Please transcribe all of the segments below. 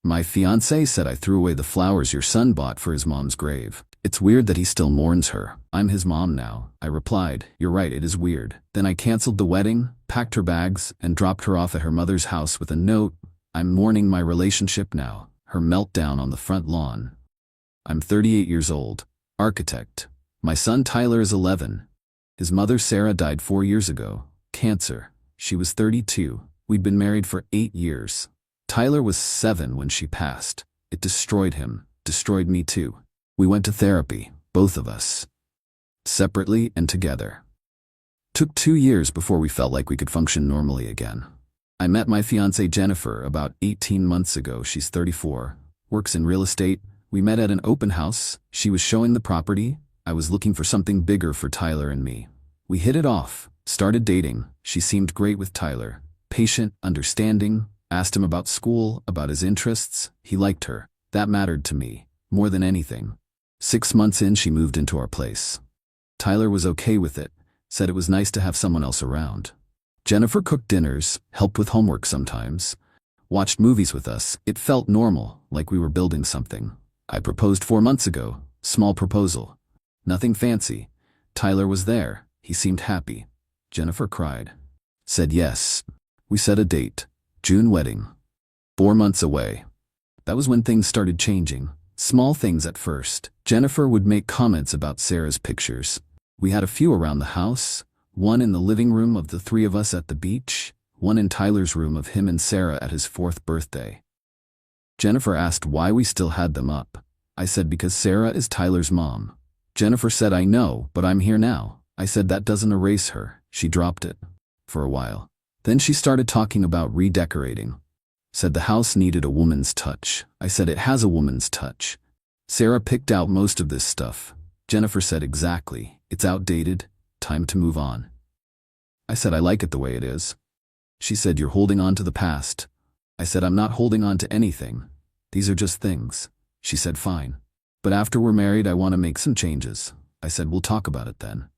My fiancé said I threw away the flowers your son bought for his mom's grave. It's weird that he still mourns her. I'm his mom now. I replied, you're right, it is weird. Then I canceled the wedding, packed her bags, and dropped her off at her mother's house with a note. I'm mourning my relationship now. Her meltdown on the front lawn. I'm 38 years old. Architect. My son Tyler is 11. His mother Sarah died 4 years ago. Cancer. She was 32. We'd been married for 8 years. Tyler was 7 when she passed. It destroyed him. Destroyed me too. We went to therapy, both of us. Separately and together. Took 2 years before we felt like we could function normally again. I met my fiancée Jennifer about 18 months ago. She's 34, works in real estate. We met at an open house. She was showing the property. I was looking for something bigger for Tyler and me. We hit it off, started dating. She seemed great with Tyler. Patient, understanding, asked him about school, about his interests. He liked her. That mattered to me, more than anything. 6 months in, she moved into our place. Tyler was okay with it, said it was nice to have someone else around. Jennifer cooked dinners, helped with homework sometimes, watched movies with us. It felt normal, like we were building something. I proposed 4 months ago, small proposal. Nothing fancy. Tyler was there. He seemed happy. Jennifer cried. Said yes. We set a date. June wedding. 4 months away. That was when things started changing. Small things at first. Jennifer would make comments about Sarah's pictures. We had a few around the house, one in the living room of the 3 of us at the beach, one in Tyler's room of him and Sarah at his 4th birthday. Jennifer asked why we still had them up. I said because Sarah is Tyler's mom. Jennifer said I know, but I'm here now. I said that doesn't erase her. She dropped it. For a while. Then she started talking about redecorating. Said the house needed a woman's touch. I said it has a woman's touch. Sarah picked out most of this stuff. Jennifer said exactly. It's outdated. Time to move on. I said I like it the way it is. She said you're holding on to the past. I said I'm not holding on to anything. These are just things. She said fine. But after we're married I want to make some changes. I said we'll talk about it then.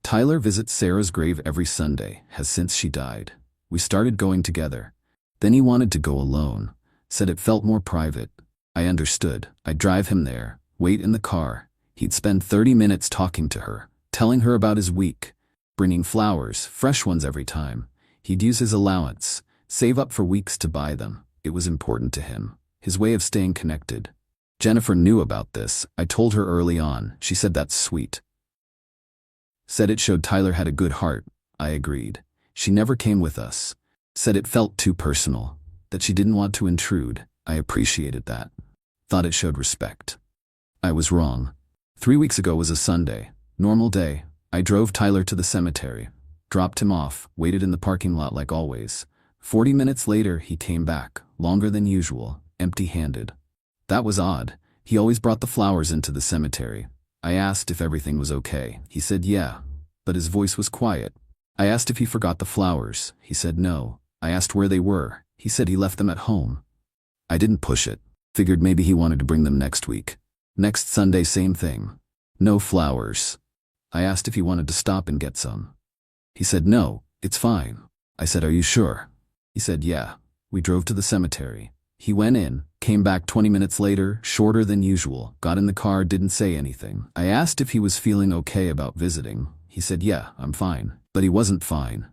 Tyler visits Sarah's grave every Sunday, has since she died. We started going together. Then he wanted to go alone. Said it felt more private. I understood. I'd drive him there, wait in the car. He'd spend 30 minutes talking to her, telling her about his week, bringing flowers, fresh ones every time. He'd use his allowance, save up for weeks to buy them. It was important to him. His way of staying connected. Jennifer knew about this. I told her early on. She said that's sweet. Said it showed Tyler had a good heart. I agreed. She never came with us. Said it felt too personal, that she didn't want to intrude. I appreciated that. Thought it showed respect. I was wrong. 3 weeks ago was a Sunday. Normal day. I drove Tyler to the cemetery. Dropped him off, waited in the parking lot like always. 40 minutes later he came back, longer than usual, empty-handed. That was odd. He always brought the flowers into the cemetery. I asked if everything was okay. He said yeah, but his voice was quiet. I asked if he forgot the flowers. He said no. I asked where they were. He said he left them at home. I didn't push it. Figured maybe he wanted to bring them next week. Next Sunday, same thing. No flowers. I asked if he wanted to stop and get some. He said no, it's fine. I said, are you sure? He said yeah. We drove to the cemetery. He went in, came back 20 minutes later, shorter than usual, got in the car, didn't say anything. I asked if he was feeling okay about visiting. He said yeah, I'm fine. But he wasn't fine.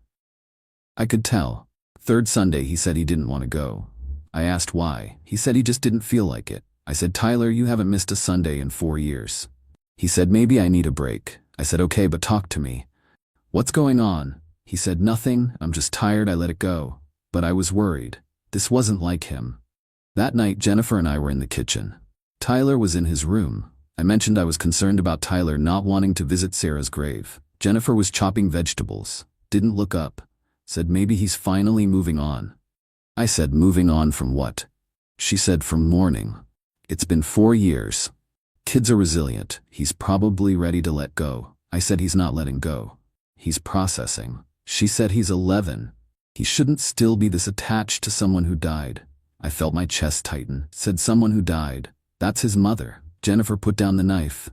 I could tell. 3rd Sunday he said he didn't want to go. I asked why. He said he just didn't feel like it. I said, Tyler, you haven't missed a Sunday in 4 years. He said maybe I need a break. I said okay, but talk to me. What's going on? He said nothing, I'm just tired, I let it go. But I was worried. This wasn't like him. That night Jennifer and I were in the kitchen. Tyler was in his room. I mentioned I was concerned about Tyler not wanting to visit Sarah's grave. Jennifer was chopping vegetables. Didn't look up. Said maybe he's finally moving on. I said moving on from what? She said from mourning. It's been 4 years. Kids are resilient. He's probably ready to let go. I said he's not letting go. He's processing. She said he's 11. He shouldn't still be this attached to someone who died. I felt my chest tighten. Said someone who died. That's his mother. Jennifer put down the knife.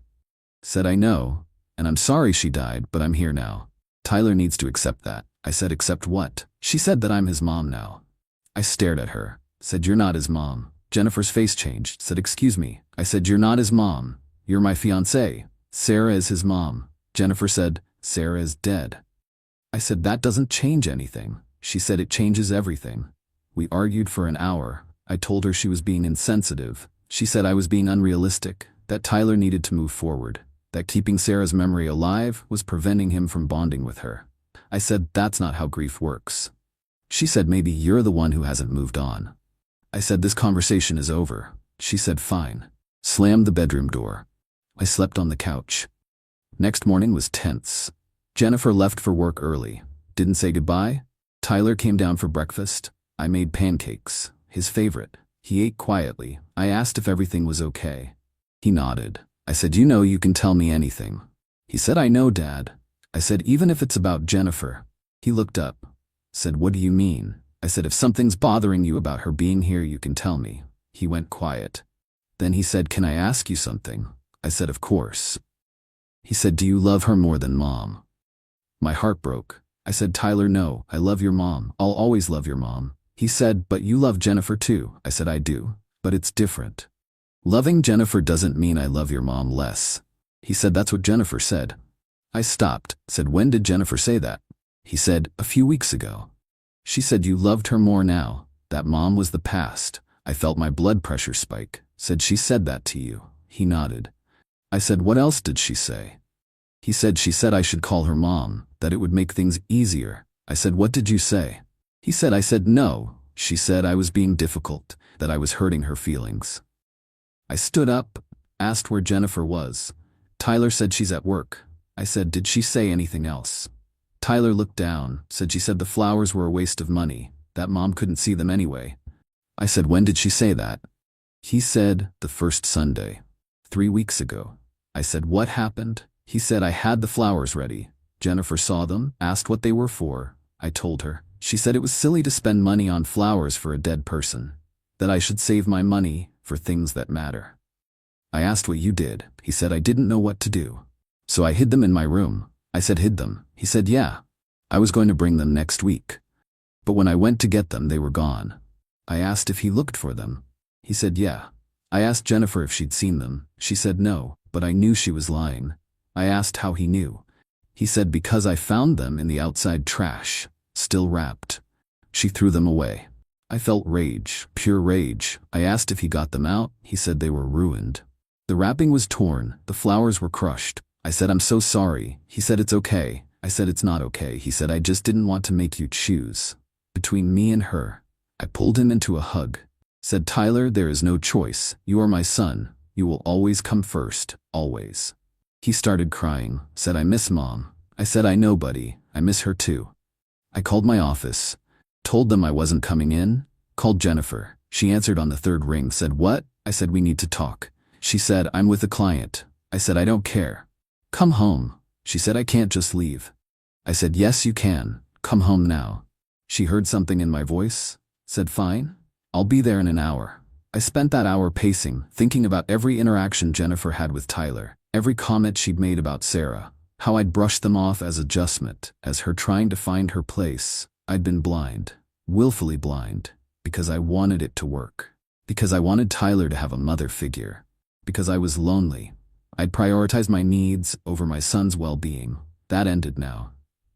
Said I know, and I'm sorry she died, but I'm here now. Tyler needs to accept that. I said accept what? She said that I'm his mom now. I stared at her. Said you're not his mom. Jennifer's face changed, said, "Excuse me." I said, "You're not his mom. You're my fiancée. Sarah is his mom." Jennifer said, "Sarah is dead." I said, "That doesn't change anything." She said, "It changes everything." We argued for an hour. I told her she was being insensitive. She said I was being unrealistic, that Tyler needed to move forward, that keeping Sarah's memory alive was preventing him from bonding with her. I said, "That's not how grief works." She said, "Maybe you're the one who hasn't moved on." I said, "This conversation is over." She said, "Fine." Slammed the bedroom door. I slept on the couch. Next morning was tense. Jennifer left for work early. Didn't say goodbye. Tyler came down for breakfast. I made pancakes, his favorite. He ate quietly. I asked if everything was okay. He nodded. I said, "You know you can tell me anything." He said, "I know, Dad." I said, "Even if it's about Jennifer." He looked up. Said, "What do you mean?" I said, "If something's bothering you about her being here, you can tell me." He went quiet. Then he said, "Can I ask you something?" I said, "Of course." He said, "Do you love her more than Mom?" My heart broke. I said, "Tyler, no, I love your mom. I'll always love your mom." He said, "But you love Jennifer too." I said, "I do, but it's different. Loving Jennifer doesn't mean I love your mom less." He said, "That's what Jennifer said." I stopped, said, "When did Jennifer say that?" He said, "A few weeks ago. She said you loved her more now. That mom was the past." I felt my blood pressure spike. Said, "She said that to you." He nodded. I said, "What else did she say?" He said, "She said I should call her mom, that it would make things easier." I said, "What did you say?" He said, "I said no. She said I was being difficult, that I was hurting her feelings." I stood up, asked where Jennifer was. Tyler said she's at work. I said, "Did she say anything else?" Tyler looked down, said she said the flowers were a waste of money, that Mom couldn't see them anyway. I said, "When did she say that?" He said, "The first Sunday. 3 weeks ago." I said, "What happened?" He said, "I had the flowers ready. Jennifer saw them, asked what they were for. I told her. She said it was silly to spend money on flowers for a dead person, that I should save my money for things that matter." I asked what you did. He said, "I didn't know what to do. So I hid them in my room." I said, "Hid them?" He said, "Yeah. I was going to bring them next week. But when I went to get them, they were gone." I asked if he looked for them. He said, "Yeah." I asked Jennifer if she'd seen them. She said no, but I knew she was lying. I asked how he knew. He said, "Because I found them in the outside trash, still wrapped." She threw them away. I felt rage, pure rage. I asked if he got them out. He said they were ruined. The wrapping was torn, the flowers were crushed. I said, "I'm so sorry." He said, "It's okay." I said, "It's not okay." He said, "I just didn't want to make you choose between me and her." I pulled him into a hug. Said, "Tyler, there is no choice. You are my son. You will always come first, always." He started crying, said, "I miss Mom." I said, "I know, buddy. I miss her too." I called my office, told them I wasn't coming in, called Jennifer. She answered on the third ring, said, "What?" I said, "We need to talk." She said, "I'm with a client." I said, "I don't care. Come home." She said, "I can't just leave." I said, "Yes, you can. Come home now." She heard something in my voice, said, "Fine. I'll be there in an hour." I spent that hour pacing, thinking about every interaction Jennifer had with Tyler, every comment she'd made about Sarah, how I'd brushed them off as adjustment, as her trying to find her place. I'd been blind, willfully blind, because I wanted it to work, because I wanted Tyler to have a mother figure, because I was lonely. I'd prioritized my needs over my son's well-being. That ended now.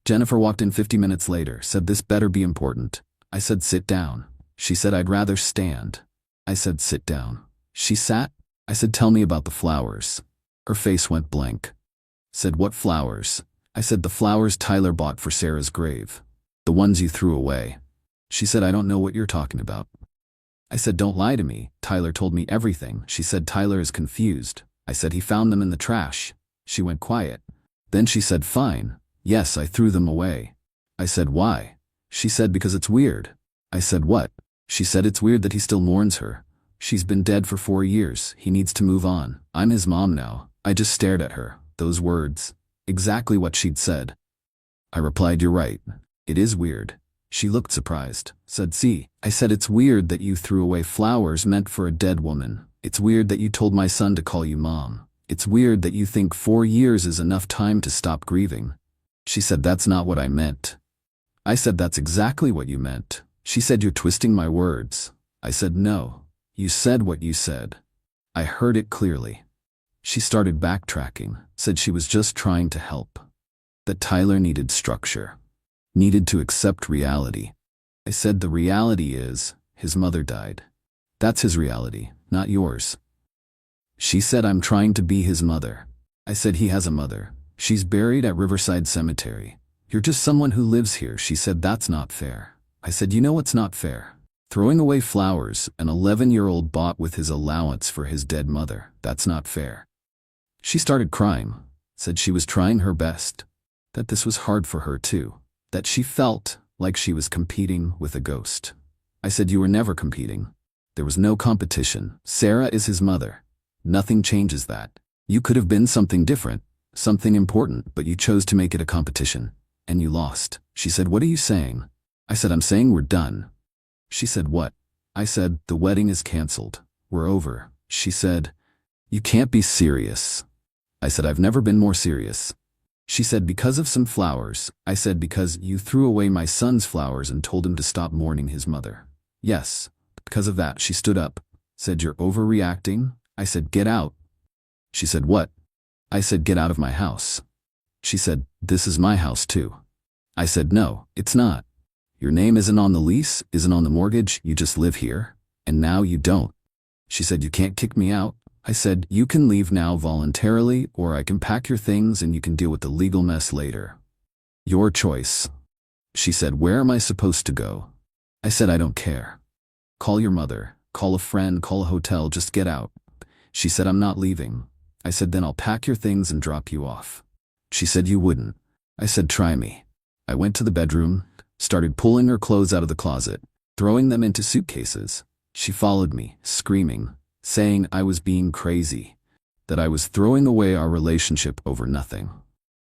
Jennifer walked in 50 minutes later, said, "This better be important." I said, "Sit down." She said, "I'd rather stand." I said, "Sit down." She sat. I said, "Tell me about the flowers." Her face went blank. Said, "What flowers?" I said, "The flowers Tyler bought for Sarah's grave. The ones you threw away." She said, "I don't know what you're talking about." I said, "Don't lie to me. Tyler told me everything." She said, "Tyler is confused." I said, "He found them in the trash." She went quiet. Then she said, "Fine. Yes, I threw them away." I said, "Why?" She said, "Because it's weird." I said, "What?" She said, "It's weird that he still mourns her. She's been dead for 4 years. He needs to move on. I'm his mom now." I just stared at her. Those words. Exactly what she'd said. I replied, "You're right. It is weird." She looked surprised. Said, "See." I said, "It's weird that you threw away flowers meant for a dead woman. It's weird that you told my son to call you Mom. It's weird that you think 4 years is enough time to stop grieving." She said, "That's not what I meant." I said, "That's exactly what you meant." She said, "You're twisting my words." I said, "No. You said what you said. I heard it clearly. She started backtracking, said she was just trying to help. That Tyler needed structure. Needed to accept reality. I said the reality is, his mother died. That's his reality, not yours. She said I'm trying to be his mother. I said he has a mother. She's buried at Riverside Cemetery. You're just someone who lives here. She said that's not fair. I said you know what's not fair? Throwing away flowers an 11-year-old bought with his allowance for his dead mother. That's not fair. She started crying, said she was trying her best, that this was hard for her too, that she felt like she was competing with a ghost. I said you were never competing. There was no competition. Sarah is his mother. Nothing changes that. You could have been something different, something important, but you chose to make it a competition, and you lost. She said, what are you saying? I said, I'm saying we're done. She said, what? I said, the wedding is canceled. We're over. She said, you can't be serious. I said, I've never been more serious. She said, because of some flowers. I said, because you threw away my son's flowers and told him to stop mourning his mother. Yes, because of that. She stood up, said, you're overreacting. I said, get out. She said, what? I said, get out of my house. She said, this is my house too. I said, no, it's not. Your name isn't on the lease, isn't on the mortgage, you just live here, and now you don't. She said, you can't kick me out. I said, you can leave now voluntarily, or I can pack your things and you can deal with the legal mess later. Your choice. She said, where am I supposed to go? I said, I don't care. Call your mother, call a friend, call a hotel, just get out. She said, I'm not leaving. I said, then I'll pack your things and drop you off. She said, you wouldn't. I said, try me. I went to the bedroom, started pulling her clothes out of the closet, throwing them into suitcases. She followed me, screaming, saying I was being crazy, that I was throwing away our relationship over nothing.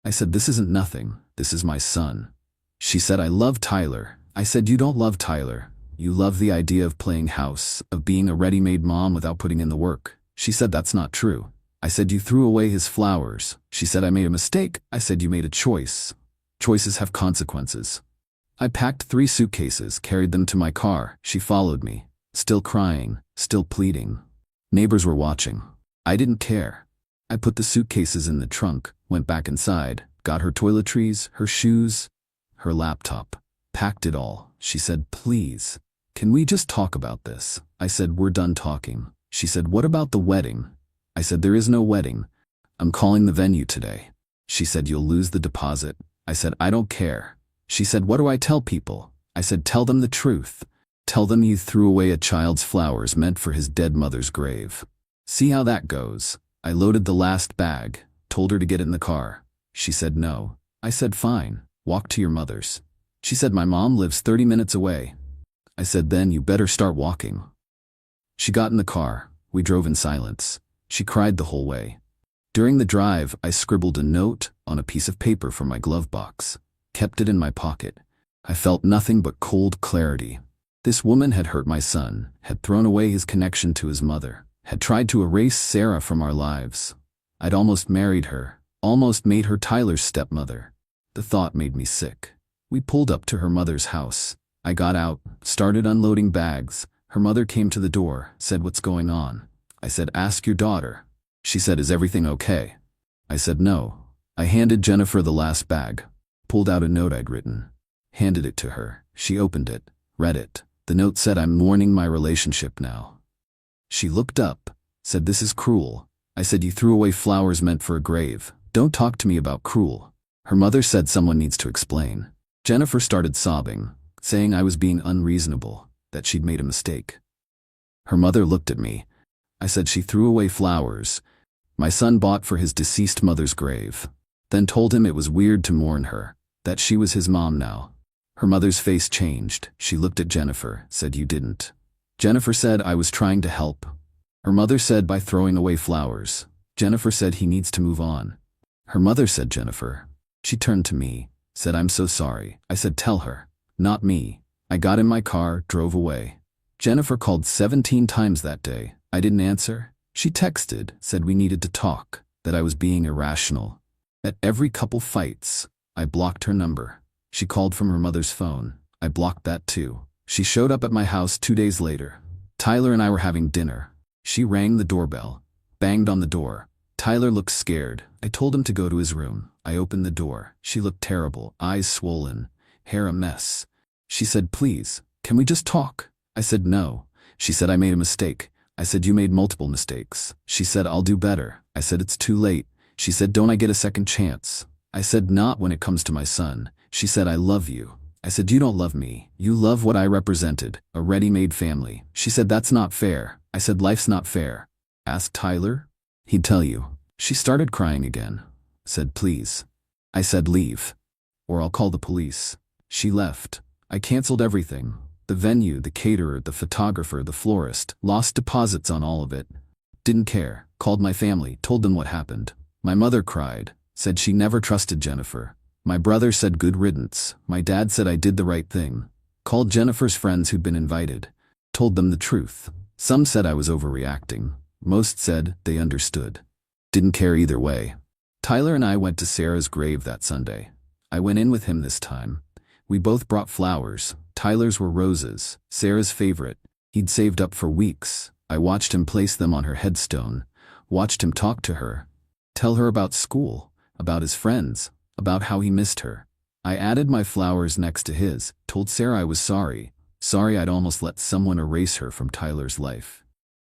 I said, this isn't nothing, this is my son. She said, I love Tyler. I said, you don't love Tyler. You love the idea of playing house, of being a ready-made mom without putting in the work. She said, that's not true. I said, you threw away his flowers. She said, I made a mistake. I said, you made a choice. Choices have consequences. I packed 3 suitcases, carried them to my car. She followed me, still crying, still pleading. Neighbors were watching. I didn't care. I put the suitcases in the trunk, went back inside, got her toiletries, her shoes, her laptop, packed it all. She said, please, can we just talk about this? I said, we're done talking. She said, what about the wedding? I said, there is no wedding. I'm calling the venue today. She said, you'll lose the deposit. I said, I don't care. She said, what do I tell people? I said, tell them the truth. Tell them you threw away a child's flowers meant for his dead mother's grave. See how that goes. I loaded the last bag, told her to get in the car. She said no. I said, fine, walk to your mother's. She said, my mom lives 30 minutes away. I said, then you better start walking. She got in the car. We drove in silence. She cried the whole way. During the drive, I scribbled a note on a piece of paper from my glove box, kept it in my pocket. I felt nothing but cold clarity. This woman had hurt my son, had thrown away his connection to his mother, had tried to erase Sarah from our lives. I'd almost married her, almost made her Tyler's stepmother. The thought made me sick. We pulled up to her mother's house. I got out, started unloading bags. Her mother came to the door, said, what's going on? I said, ask your daughter. She said, is everything okay? I said, no. I handed Jennifer the last bag, pulled out a note I'd written, handed it to her. She opened it, read it. The note said, I'm mourning my relationship now. She looked up, said, this is cruel. I said, you threw away flowers meant for a grave. Don't talk to me about cruel. Her mother said someone needs to explain. Jennifer started sobbing, saying I was being unreasonable, that she'd made a mistake. Her mother looked at me. I said she threw away flowers my son bought for his deceased mother's grave, then told him it was weird to mourn her, that she was his mom now. Her mother's face changed. She looked at Jennifer, said, you didn't. Jennifer said I was trying to help. Her mother said by throwing away flowers. Jennifer said he needs to move on. Her mother said, Jennifer. She turned to me, said, I'm so sorry. I said, tell her, not me. I got in my car, drove away. Jennifer called 17 times that day. I didn't answer. She texted, said we needed to talk, that I was being irrational. At every couple fights, I blocked her number. She called from her mother's phone. I blocked that too. She showed up at my house 2 days later. Tyler and I were having dinner. She rang the doorbell, banged on the door. Tyler looked scared. I told him to go to his room. I opened the door. She looked terrible, eyes swollen, hair a mess. She said, "Please, can we just talk?" I said, "No." She said, "I made a mistake." I said, "You made multiple mistakes." She said, "I'll do better." I said, "It's too late." She said, "Don't I get a second chance?" I said, "Not when it comes to my son." She said, "I love you." I said, "You don't love me. You love what I represented, a ready-made family." She said, "That's not fair." I said, "Life's not fair. Ask Tyler. He'd tell you." She started crying again. Said, "Please." I said, "Leave, or I'll call the police." She left. I canceled everything. The venue, the caterer, the photographer, the florist. Lost deposits on all of it. Didn't care. Called my family, told them what happened. My mother cried, said she never trusted Jennifer. My brother said good riddance. My dad said I did the right thing. Called Jennifer's friends who'd been invited. Told them the truth. Some said I was overreacting. Most said they understood. Didn't care either way. Tyler and I went to Sarah's grave that Sunday. I went in with him this time. We both brought flowers. Tyler's were roses, Sarah's favorite. He'd saved up for weeks. I watched him place them on her headstone. Watched him talk to her. Tell her about school, about his friends, about how he missed her. I added my flowers next to his, told Sarah I was sorry. Sorry I'd almost let someone erase her from Tyler's life.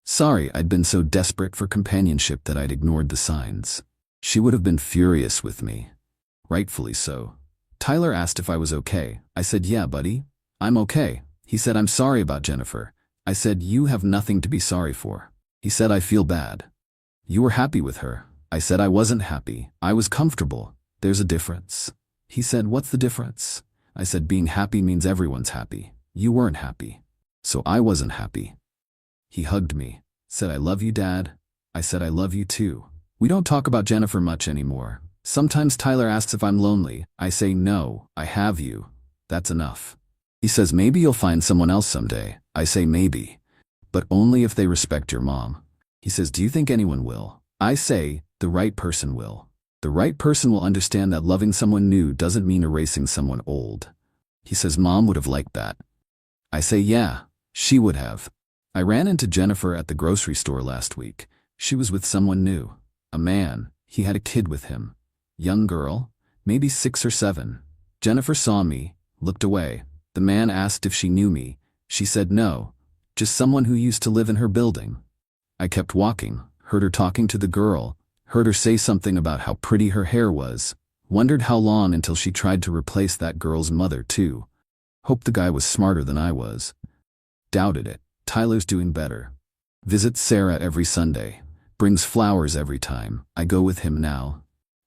Sorry I'd been so desperate for companionship that I'd ignored the signs. She would have been furious with me. Rightfully so. Tyler asked if I was okay. I said, "Yeah, buddy. I'm okay." He said, "I'm sorry about Jennifer." I said, "You have nothing to be sorry for." He said, "I feel bad." "You were happy with her." I said, "I wasn't happy. I was comfortable. There's a difference." He said, "What's the difference?" I said, "Being happy means everyone's happy. You weren't happy. So I wasn't happy." He hugged me, said, "I love you, Dad." I said, "I love you too." We don't talk about Jennifer much anymore. Sometimes Tyler asks if I'm lonely. I say, "No, I have you. That's enough." He says, "Maybe you'll find someone else someday." I say, "Maybe. But only if they respect your mom." He says, "Do you think anyone will?" I say, "The right person will. The right person will understand that loving someone new doesn't mean erasing someone old." He says, "Mom would have liked that." I say, "Yeah, she would have." I ran into Jennifer at the grocery store last week. She was with someone new. A man. He had a kid with him. Young girl, maybe 6 or 7. Jennifer saw me, looked away. The man asked if she knew me. She said no, just someone who used to live in her building. I kept walking, heard her talking to the girl, heard her say something about how pretty her hair was, wondered how long until she tried to replace that girl's mother too. Hoped the guy was smarter than I was. Doubted it. Tyler's doing better. Visits Sarah every Sunday. Brings flowers every time. I go with him now.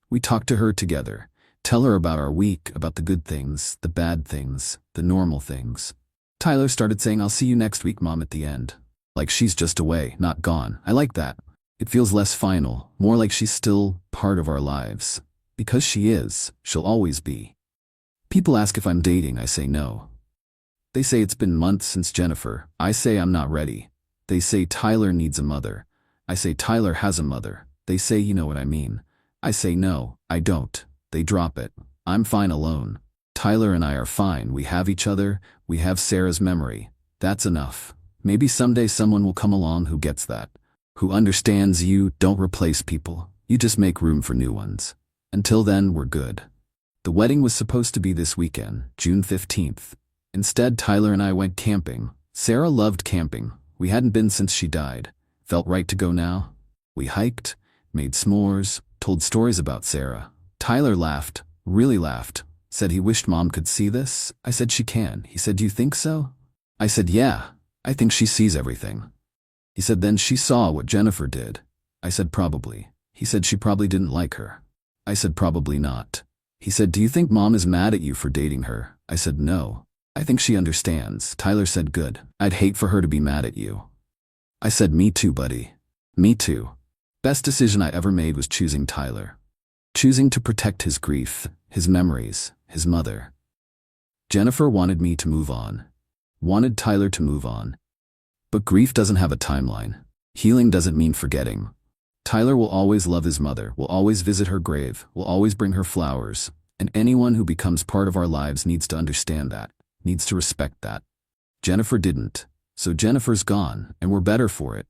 We talk to her together. Tell her about our week, about the good things, the bad things, the normal things. Tyler started saying, "I'll see you next week, Mom," at the end. Like she's just away, not gone. I like that. It feels less final, more like she's still part of our lives. Because she is, she'll always be. People ask if I'm dating. I say no. They say it's been months since Jennifer. I say I'm not ready. They say Tyler needs a mother. I say Tyler has a mother. They say you know what I mean. I say no, I don't. They drop it. I'm fine alone. Tyler and I are fine. We have each other. We have Sarah's memory. That's enough. Maybe someday someone will come along who gets that. Who understands you don't replace people. You just make room for new ones. Until then, we're good. The wedding was supposed to be this weekend, June 15th. Instead, Tyler and I went camping. Sarah loved camping. We hadn't been since she died. Felt right to go now. We hiked, made s'mores, told stories about Sarah. Tyler laughed, really laughed, said he wished Mom could see this. I said she can. He said, "Do you think so?" I said, "Yeah, I think she sees everything." He said, "Then she saw what Jennifer did." I said, "Probably." He said, "She probably didn't like her." I said, "Probably not." He said, "Do you think Mom is mad at you for dating her?" I said, "No. I think she understands." Tyler said, "Good. I'd hate for her to be mad at you." I said, "Me too, buddy. Me too." Best decision I ever made was choosing Tyler. Choosing to protect his grief, his memories, his mother. Jennifer wanted me to move on. Wanted Tyler to move on. But grief doesn't have a timeline. Healing doesn't mean forgetting. Tyler will always love his mother, will always visit her grave, will always bring her flowers, and anyone who becomes part of our lives needs to understand that, needs to respect that. Jennifer didn't, So Jennifer's gone, and we're better for it.